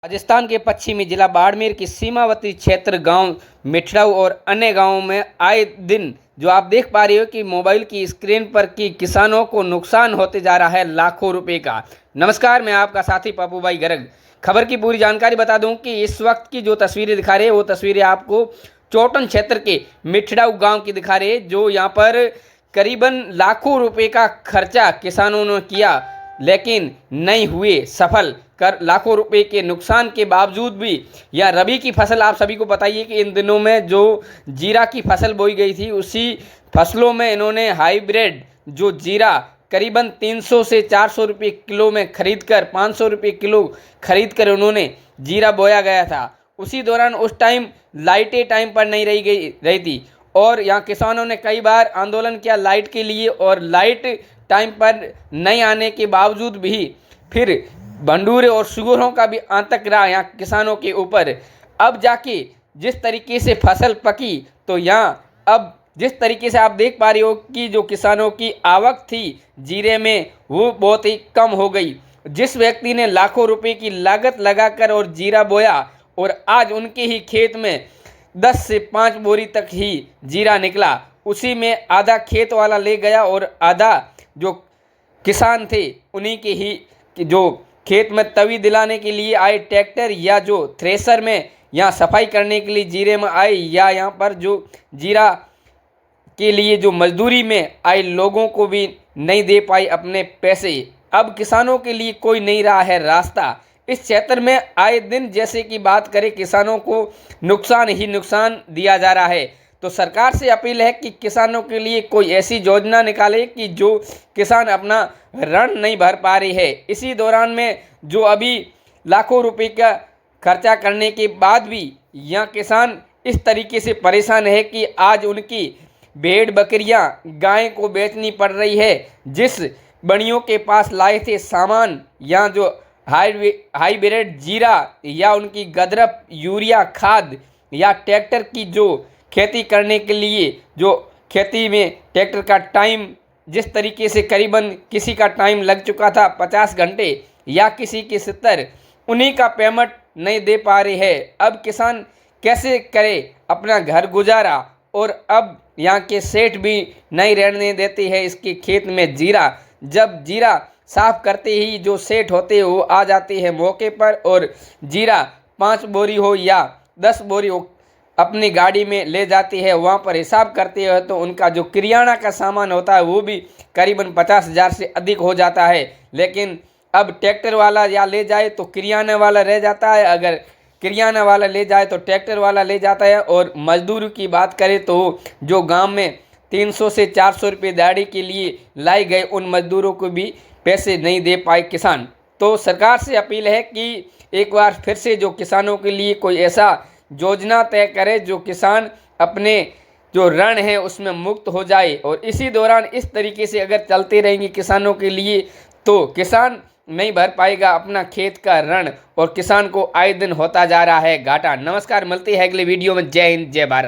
राजस्थान के पश्चिमी जिला बाड़मेर की सीमावर्ती क्षेत्र गांव मिठड़ाऊ और अन्य गांवों में आए दिन जो आप देख पा रहे हो कि मोबाइल की स्क्रीन पर कि किसानों को नुकसान होते जा रहा है लाखों रुपए का। नमस्कार, मैं आपका साथी पप्पू भाई गर्ग। खबर की पूरी जानकारी बता दूं कि इस वक्त की जो तस्वीरें दिखा रहे हैं वो तस्वीरें आपको चोटन क्षेत्र के मिठड़ाऊ गाँव की दिखा रहे हैं, जो यहाँ पर करीबन लाखों रुपये का खर्चा किसानों ने किया लेकिन नहीं हुए सफल। कर लाखों रुपए के नुकसान के बावजूद भी या रबी की फसल, आप सभी को बताइए कि इन दिनों में जो जीरा की फसल बोई गई थी उसी फसलों में इन्होंने हाइब्रिड जो जीरा करीबन 300 से 400 रुपये किलो में खरीद कर 500 रुपये किलो खरीद कर उन्होंने जीरा बोया गया था। उसी दौरान उस टाइम लाइटें टाइम पर नहीं रही थी और यहाँ किसानों ने कई बार आंदोलन किया लाइट के लिए, और लाइट टाइम पर नहीं आने के बावजूद भी फिर भंडूरे और सुगरों का भी आतंक रहा यहाँ किसानों के ऊपर। अब जाके जिस तरीके से फसल पकी तो यहाँ अब जिस तरीके से आप देख पा रहे हो कि जो किसानों की आवक थी जीरे में वो बहुत ही कम हो गई। जिस व्यक्ति ने लाखों रुपए की लागत लगाकर और जीरा बोया और आज उनके ही खेत में 10 से 5 बोरी तक ही जीरा निकला, उसी में आधा खेत वाला ले गया और आधा जो किसान थे उन्हीं के ही जो खेत में तवी दिलाने के लिए आए ट्रैक्टर या जो थ्रेसर में यहाँ सफाई करने के लिए जीरे में आए या यहाँ पर जो जीरा के लिए जो मजदूरी में आए लोगों को भी नहीं दे पाई अपने पैसे। अब किसानों के लिए कोई नहीं रहा है रास्ता। इस क्षेत्र में आए दिन जैसे कि बात करें किसानों को नुकसान ही नुकसान दिया जा रहा है। तो सरकार से अपील है कि किसानों के लिए कोई ऐसी योजना निकाले कि जो किसान अपना ऋण नहीं भर पा रही है। इसी दौरान में जो अभी लाखों रुपए का खर्चा करने के बाद भी यहाँ किसान इस तरीके से परेशान है कि आज उनकी भेड़ बकरियाँ गाय को बेचनी पड़ रही है। जिस बड़ियों के पास लाए थे सामान, यहाँ जो हाइब्रिड जीरा या उनकी गदरप यूरिया खाद या ट्रैक्टर की जो खेती करने के लिए जो खेती में ट्रैक्टर का टाइम जिस तरीके से करीबन किसी का टाइम लग चुका था 50 घंटे या किसी के 70, उन्हीं का पेमेंट नहीं दे पा रहे हैं। अब किसान कैसे करे अपना घर गुजारा, और अब यहाँ के सेठ भी नहीं रहने देते हैं इसके खेत में जीरा। जब जीरा साफ करते ही जो सेठ होते हैं वो आ जाते हैं मौके पर और जीरा 5 बोरी हो या 10 बोरी हो अपनी गाड़ी में ले जाती है। वहाँ पर हिसाब करते हैं तो उनका जो किराना का सामान होता है वो भी करीबन 50,000 से अधिक हो जाता है। लेकिन अब ट्रैक्टर वाला या ले जाए तो किराना वाला रह जाता है, अगर किराना वाला ले जाए तो ट्रैक्टर वाला ले जाता है। और मजदूर की बात करें तो जो गांव में 300 से 400 रुपये दिहाड़ी के लिए लाए गए उन मजदूरों को भी पैसे नहीं दे पाए किसान। तो सरकार से अपील है कि एक बार फिर से जो किसानों के लिए कोई ऐसा योजना तय करे जो किसान अपने जो ऋण है उसमें मुक्त हो जाए। और इसी दौरान इस तरीके से अगर चलते रहेंगे किसानों के लिए तो किसान नहीं भर पाएगा अपना खेत का ऋण और किसान को आए दिन होता जा रहा है घाटा। नमस्कार, मिलते हैं अगले वीडियो में। जय हिंद, जय भारत।